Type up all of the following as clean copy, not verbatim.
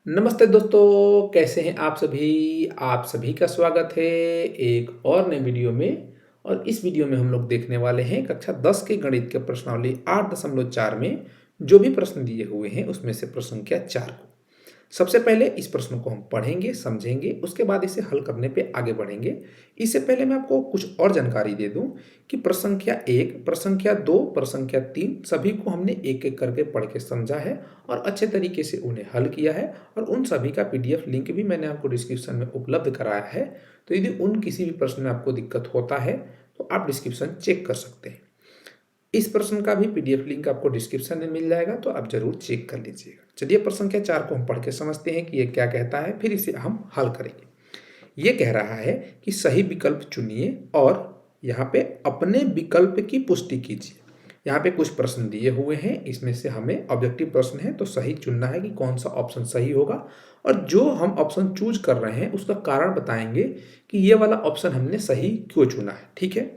नमस्ते दोस्तों, कैसे हैं आप सभी? आप सभी का स्वागत है एक और नए वीडियो में। और इस वीडियो में हम लोग देखने वाले हैं कक्षा 10 के गणित के प्रश्नावली 8.4 में जो भी प्रश्न दिए हुए हैं उसमें से प्रश्न संख्या 4 को सबसे पहले इस प्रश्न को हम पढ़ेंगे, समझेंगे, उसके बाद इसे हल करने पे आगे बढ़ेंगे। इससे पहले मैं आपको कुछ और जानकारी दे दूं कि प्रश्न संख्या 1, प्रश्न संख्या 2, प्रश्न संख्या 3 सभी को हमने एक-एक करके पढ़ के समझा है और अच्छे तरीके से उन्हें हल किया है और उन सभी का पीडीएफ लिंक भी मैंने आपको डिस्क्रिप्शन में उपलब्ध कराया है। तो यदि उन किसी भी प्रश्न में आपको दिक्कत होता है तो आप डिस्क्रिप्शन चेक कर सकते हैं। इस प्रश्न का भी पीडीएफ लिंक आपको डिस्क्रिप्शन में मिल जाएगा, तो आप जरूर चेक कर लीजिएगा। चलिए प्रश्न संख्या 4 को हम पढ़ के समझते हैं कि ये क्या कहता है, फिर इसे हम हल करेंगे। ये कह रहा है कि सही विकल्प चुनिए और यहाँ पे अपने विकल्प की पुष्टि कीजिए। यहाँ पे कुछ प्रश्न दिए हुए हैं, इसमें से हमें ऑब्जेक्टिव प्रश्न है तो सही चुनना है कि कौन सा ऑप्शन सही होगा और जो हम ऑप्शन चूज कर रहे हैं उसका कारण बताएंगे कि ये वाला ऑप्शन हमने सही क्यों चुना है। ठीक है,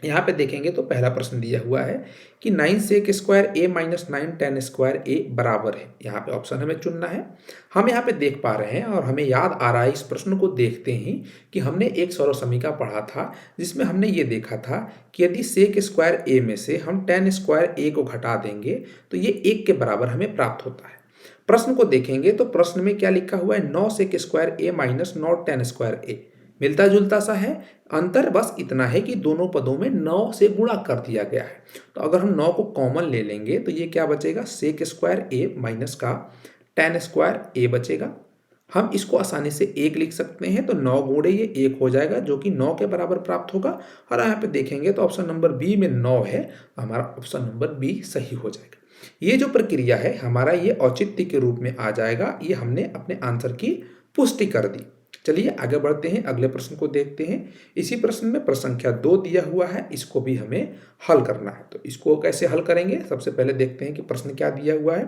यहाँ पे देखेंगे तो पहला प्रश्न दिया हुआ है कि 9 सेक स्क्वायर ए माइनस 9 टेन स्क्वायर ए बराबर है। यहाँ पे ऑप्शन हमें चुनना है। हम यहाँ पे देख पा रहे हैं और हमें याद आ रहा है इस प्रश्न को देखते ही कि हमने एक सरलसमीका पढ़ा था जिसमें हमने ये देखा था कि यदि सेक स्क्वायर ए में से हम टेन स्क्वायर ए को घटा देंगे तो ये 1 के बराबर हमें प्राप्त होता है। प्रश्न को देखेंगे तो प्रश्न में क्या लिखा हुआ है, 9 सेक स्क्वायर ए माइनस 9 टेन स्क्वायर ए, मिलता जुलता सा है। अंतर बस इतना है कि दोनों पदों में 9 से गुणा कर दिया गया है। तो अगर हम 9 को कॉमन ले लेंगे तो ये क्या बचेगा, सेक स्क्वायर ए माइनस का टेन स्क्वायर ए बचेगा। हम इसको आसानी से 1 लिख सकते हैं तो 9 गुणे ये 1 हो जाएगा जो कि 9 के बराबर प्राप्त होगा। और यहाँ पे देखेंगे तो ऑप्शन नंबर बी में 9 है, तो हमारा ऑप्शन नंबर बी सही हो जाएगा। ये जो प्रक्रिया है हमारा ये औचित्य के रूप में आ जाएगा। ये हमने अपने आंसर की पुष्टि कर दी। चलिए आगे बढ़ते हैं, अगले प्रश्न को देखते हैं। इसी प्रश्न में प्रश्न संख्या 2 दिया हुआ है, इसको भी हमें हल करना है। तो इसको कैसे हल करेंगे, सबसे पहले देखते हैं कि प्रश्न क्या दिया हुआ है।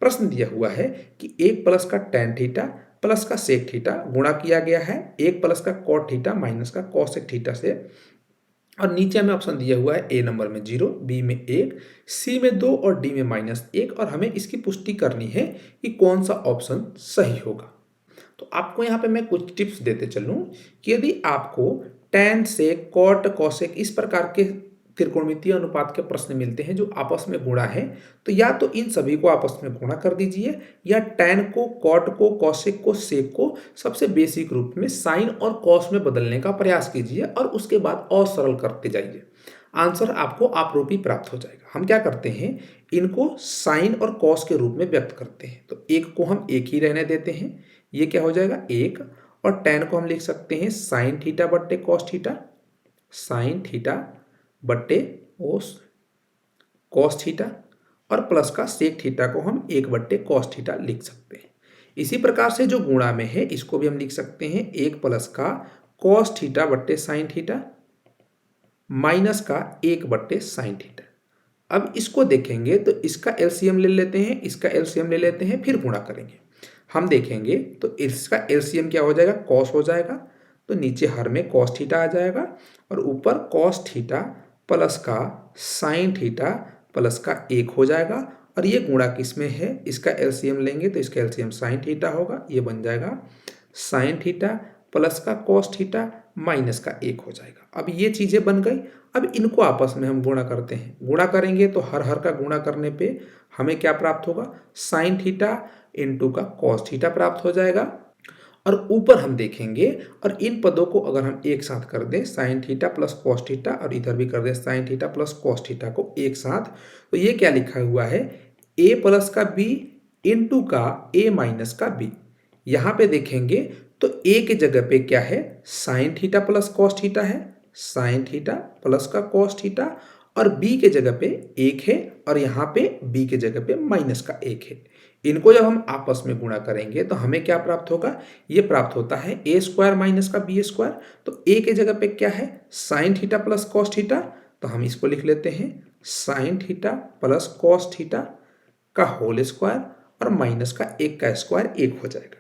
प्रश्न दिया हुआ है कि 1 प्लस का टेन थीटा प्लस का सेक थीटा गुणा किया गया है 1 प्लस का कॉट थीटा माइनस का कॉसेक थीटा से। और नीचे हमें ऑप्शन दिया हुआ है ए नंबर में 0, बी में 1, सी में 2 और डी में -1। और हमें इसकी पुष्टि करनी है कि कौन सा ऑप्शन सही होगा। तो आपको यहाँ पे मैं कुछ टिप्स देते चलूँ कि यदि आपको टैन सेक कॉट कॉसेक इस प्रकार के त्रिकोणमितीय अनुपात के प्रश्न मिलते हैं जो आपस में गुणा है, तो या तो इन सभी को आपस में गुणा कर दीजिए या टैन को, कॉट को, कॉसेक को, सेक को सबसे बेसिक रूप में साइन और कॉस में बदलने का प्रयास कीजिए और उसके बाद और सरल करते जाइए। आंसर आपको आपरूपी प्राप्त हो जाएगा। हम क्या करते हैं, इनको साइन और कॉस के रूप में व्यक्त करते हैं। तो एक को हम एक ही रहने देते हैं, ये क्या हो जाएगा 1। और टैन को हम लिख सकते हैं साइन थीटा बट्टे कॉस थीटा, साइन थीटा बट्टे कॉस थीटा। और प्लस का सेक थीटा को हम 1 कॉस थीटा लिख सकते हैं। इसी प्रकार से जो गुणा में है इसको भी हम लिख सकते हैं 1 प्लस का कॉस थीटा बट्टे साइन थीटा माइनस का 1 साइन थीटा। अब इसको देखेंगे तो इसका एलसीएम ले लेते हैं, इसका एलसीएम ले लेते हैं, फिर गुणा करेंगे। हम देखेंगे तो इसका एलसीएम क्या हो जाएगा, कॉस हो जाएगा। तो नीचे हर में कॉस थीटा आ जाएगा और ऊपर कॉस थीटा प्लस का साइन थीटा प्लस का 1 हो जाएगा। और ये गुणा किस में है, इसका एलसीएम लेंगे तो इसका एलसीएम साइन थीटा होगा, ये बन जाएगा साइन थीटा प्लस का कॉस थीटा माइनस का 1 हो जाएगा। अब ये चीज़ें बन गई। अब इनको आपस में हम गुणा करते हैं। गुणा करेंगे तो हर हर का गुणा करने पे हमें क्या प्राप्त होगा, साइन थीटा इंटू का कॉस थीटा प्राप्त हो जाएगा। और ऊपर हम देखेंगे और इन पदों को अगर हम एक साथ कर दें, sine theta plus cos theta, और इधर भी कर दें sine theta plus cos theta को एक साथ, तो ये क्या लिखा हुआ है, ए प्लस का बी इंटू का ए माइनस का बी। यहाँ पे देखेंगे तो ए के जगह पे क्या है, sine theta plus cos theta है, साइन थीटा प्लस का कॉस थीटा। और बी के जगह पे 1 है और यहाँ पे बी के जगह पे माइनस का 1 है। इनको जब हम आपस में गुणा करेंगे तो हमें क्या प्राप्त होगा, ये प्राप्त होता है ए स्क्वायर माइनस का बी स्क्वायर। तो ए के जगह पे क्या है, sine theta plus cos theta, तो हम इसको लिख लेते हैं sine theta plus cos theta का होल स्क्वायर और माइनस का 1 का स्क्वायर 1 हो जाएगा।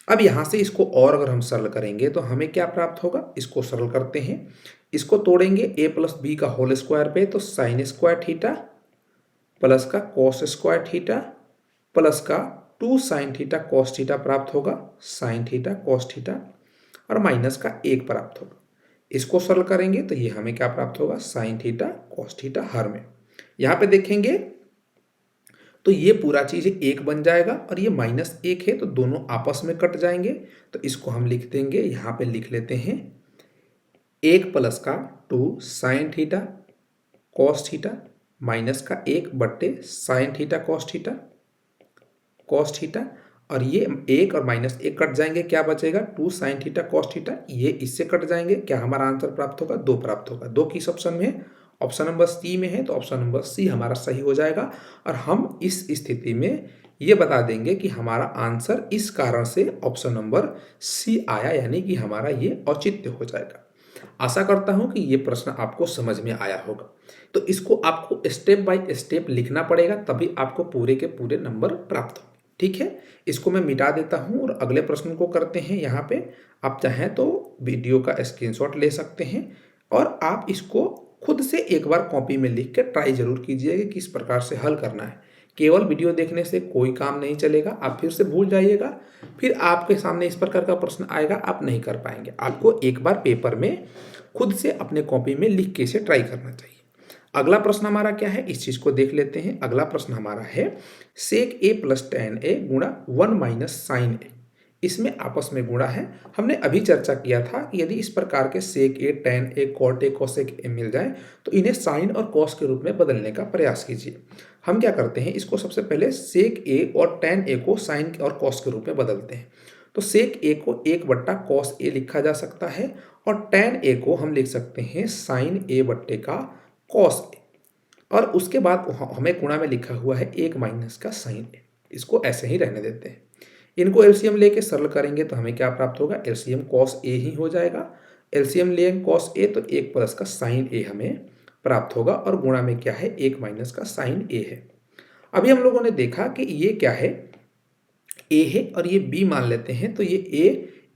अब यहाँ से इसको और अगर हम सरल करेंगे तो हमें क्या प्राप्त होगा, इसको सरल करते हैं। इसको तोड़ेंगे a प्लस बी का होल स्क्वायर पे, तो साइन स्क्वायर थीटा प्लस का कॉस स्क्वायर थीटा प्लस का 2 साइन थीटा कॉस थीटा प्राप्त होगा, साइन थीटा कॉस थीटा, और माइनस का 1 प्राप्त होगा। इसको सरल करेंगे तो ये हमें क्या प्राप्त होगा, साइन थीटा कॉस थीटा हर में। यहाँ पे देखेंगे तो ये पूरा चीज़ 1 बन जाएगा और ये -1 है तो दोनों आपस में कट जाएंगे। तो इसको हम लिख देंगे, यहाँ पे लिख लेते हैं 1 प्लस का 2 sine theta cos theta minus का 1 बट्टे साइन थीटा कॉस थीटा, और ये 1 और -1 कट जाएंगे, क्या बचेगा 2 साइन थीटा कॉस थीटा, ये इससे कट जाएंगे। क्या हमारा आंसर प्राप्त होगा, 2 प्राप्त होगा। 2 किस ऑप्शन में है, ऑप्शन नंबर सी में है, तो ऑप्शन नंबर सी हमारा सही हो जाएगा। और हम इस स्थिति में ये बता देंगे कि हमारा आंसर इस कारण से ऑप्शन नंबर सी आया, यानी कि हमारा ये औचित्य हो जाएगा। आशा करता हूं कि ये प्रश्न आपको समझ में आया होगा। तो इसको आपको स्टेप बाय स्टेप लिखना पड़ेगा, तभी आपको पूरे के पूरे नंबर प्राप्त होंगे। ठीक है, इसको मैं मिटा देता हूं और अगले प्रश्न को करते हैं। यहाँ पे आप चाहें तो वीडियो का स्क्रीनशॉट ले सकते हैं और आप इसको खुद से एक बार कॉपी में लिख के ट्राई जरूर कीजिएगा कि किस प्रकार से हल करना है। केवल वीडियो देखने से कोई काम नहीं चलेगा, आप फिर से भूल जाइएगा, फिर आपके सामने इस प्रकार का प्रश्न आएगा, आप नहीं कर पाएंगे। आपको एक बार पेपर में खुद से अपने कॉपी में लिख के इसे ट्राई करना चाहिए। अगला प्रश्न हमारा क्या है, इस चीज को देख लेते हैं। अगला प्रश्न हमारा है सेक ए प्लस टेन ए गुणा 1 माइनस साइन ए, इसमें आपस में गुणा है। हमने अभी चर्चा किया था कि यदि इस प्रकार के sec A, tan A, cot A, cosec A मिल जाए तो इन्हें साइन और कॉस के रूप में बदलने का प्रयास कीजिए। हम क्या करते हैं, इसको सबसे पहले सेक ए और टेन ए को साइन और कॉस के रूप में बदलते हैं। तो सेक ए को 1 बट्टा कॉस ए लिखा जा सकता है और टेन ए को हम लिख सकते हैं साइन ए बट्टे का कॉस ए, और उसके बाद हमें गुणा में लिखा हुआ है 1 माइनस का साइन ए। इसको ऐसे ही रहने देते हैं। इनको एलसीएम लेके सरल करेंगे तो हमें क्या प्राप्त होगा, एलसीएम कॉस ए ही हो जाएगा। एलसीएम लेंगे कॉस ए तो 1 प्लस का साइन ए हमें प्राप्त होगा, और गुणा में क्या है 1 माइनस का साइन ए है। अभी हम लोगों ने देखा कि ये क्या है, ए है और ये बी मान लेते हैं, तो ये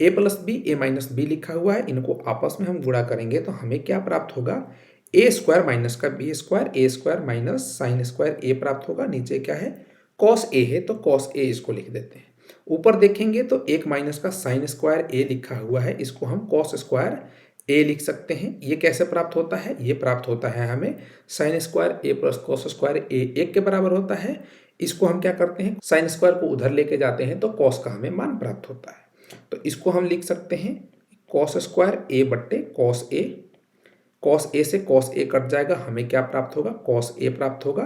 ए प्लस बी, ए माइनस बी लिखा हुआ है। इनको आपस में हम गुणा करेंगे तो हमें क्या प्राप्त होगा, ए स्क्वायर माइनस का बी स्क्वायर, ए स्क्वायर माइनस साइन स्क्वायर ए प्राप्त होगा। नीचे क्या है, कॉस ए है तो कॉस ए इसको लिख देते हैं। ऊपर देखेंगे तो 1 माइनस का साइन स्क्वायर ए लिखा हुआ है, इसको हम कॉस स्क्वायर ए लिख सकते हैं। ये कैसे प्राप्त होता है, ये प्राप्त होता है हमें साइन स्क्वायर ए प्लस कॉस स्क्वायर ए 1 के बराबर होता है। इसको हम क्या करते हैं, साइन स्क्वायर को उधर लेके जाते हैं तो कॉस का हमें मान प्राप्त होता है। तो इसको हम लिख सकते हैं कॉस स्क्वायर ए बट्टे कॉस ए। कॉस ए से कॉस ए कट जाएगा, हमें क्या प्राप्त होगा, कॉस ए प्राप्त होगा।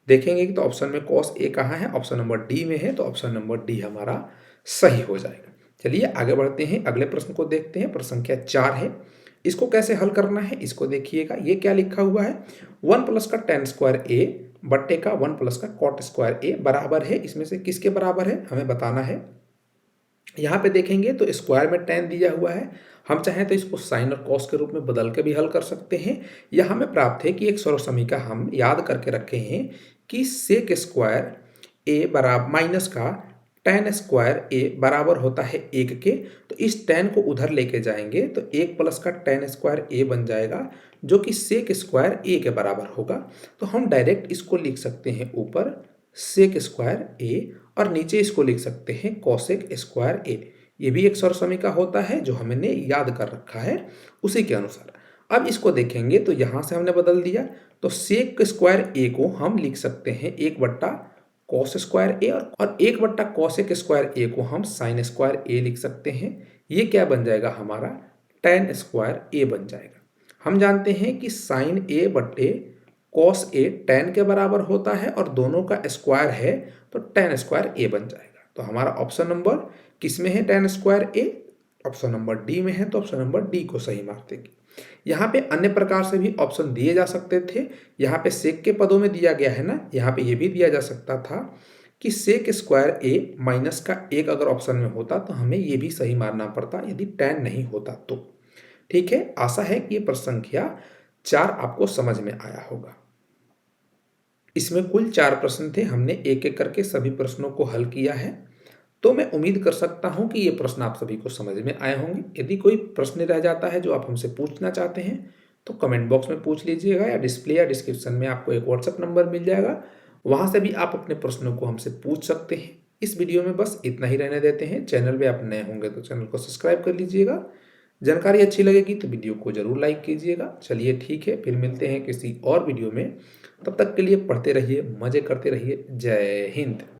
देखेंगे कि तो ऑप्शन में कॉस ए कहाँ है, ऑप्शन नंबर डी में है, तो ऑप्शन नंबर डी हमारा सही हो जाएगा। चलिए आगे बढ़ते हैं, अगले प्रश्न को देखते हैं। प्रश्न संख्या 4 है, इसको कैसे हल करना है इसको देखिएगा। ये क्या लिखा हुआ है, 1 प्लस का टेन स्क्वायर ए बट्टे का 1 प्लस का कॉट स्क्वायर ए बराबर है, इसमें से किसके बराबर है हमें बताना है। यहाँ पे देखेंगे तो स्क्वायर में टेन दिया हुआ है, हम चाहें तो इसको साइन और कॉस के रूप में बदल के भी हल कर सकते हैं। यह हमें प्राप्त है कि एक सरल समीकरण हम याद करके रखे हैं कि सेक स्क्वायर ए बराबर माइनस का टेन स्क्वायर ए बराबर होता है 1 के। तो इस टेन को उधर लेके जाएंगे तो 1 प्लस का टेन स्क्वायर ए बन जाएगा, जो कि सेक स्क्वायर ए के बराबर होगा। तो हम डायरेक्ट इसको लिख सकते हैं ऊपर सेक स्क्वायर ए, और नीचे इसको लिख सकते हैं कॉसेक स्क्वायर ए। ये भी एक सरल समीकरण होता है जो हमने याद कर रखा है उसी के अनुसार। अब इसको देखेंगे तो यहाँ से हमने बदल दिया, तो सेक स्क्वायर ए को हम लिख सकते हैं 1 बट्टा कॉस स्क्वायर ए, और 1 बट्टा कॉसेक स्क्वायर ए को हम साइन स्क्वायर ए लिख सकते हैं। ये क्या बन जाएगा हमारा, टेन स्क्वायर ए बन जाएगा। हम जानते हैं कि साइन ए बट्टे कॉस ए टेन के बराबर होता है और दोनों का स्क्वायर है तो टेन स्क्वायर ए बन जाएगा। तो हमारा ऑप्शन नंबर किस में है, टेन स्क्वायर ए, ऑप्शन नंबर डी में है, तो ऑप्शन नंबर डी को सही मार्क देंगे। यहाँ पे अन्य प्रकार से भी ऑप्शन दिए जा सकते थे, यहाँ पे सेक के पदों में दिया गया है ना, यहाँ पे ये भी दिया जा सकता था कि सेक स्क्वायर ए माइनस का 1 अगर ऑप्शन में होता तो हमें ये भी सही मानना पड़ता यदि टेन नहीं होता तो। ठीक है, आशा है कि ये प्रश्न संख्या 4 आपको समझ में आया होगा। इसमें कुल 4 प्रश्न थे, हमने एक एक करके सभी प्रश्नों को हल किया है। तो मैं उम्मीद कर सकता हूं कि ये प्रश्न आप सभी को समझ में आए होंगे। यदि कोई प्रश्न रह जाता है जो आप हमसे पूछना चाहते हैं तो कमेंट बॉक्स में पूछ लीजिएगा, या डिस्प्ले या डिस्क्रिप्शन में आपको एक व्हाट्सएप नंबर मिल जाएगा, वहां से भी आप अपने प्रश्नों को हमसे पूछ सकते हैं। इस वीडियो में बस इतना ही रहने देते हैं। चैनल पे आप नए होंगे तो चैनल को सब्सक्राइब कर लीजिएगा। जानकारी अच्छी लगेगी तो वीडियो को ज़रूर लाइक कीजिएगा। चलिए ठीक है, फिर मिलते हैं किसी और वीडियो में। तब तक के लिए पढ़ते रहिए, मज़े करते रहिए। जय हिंद।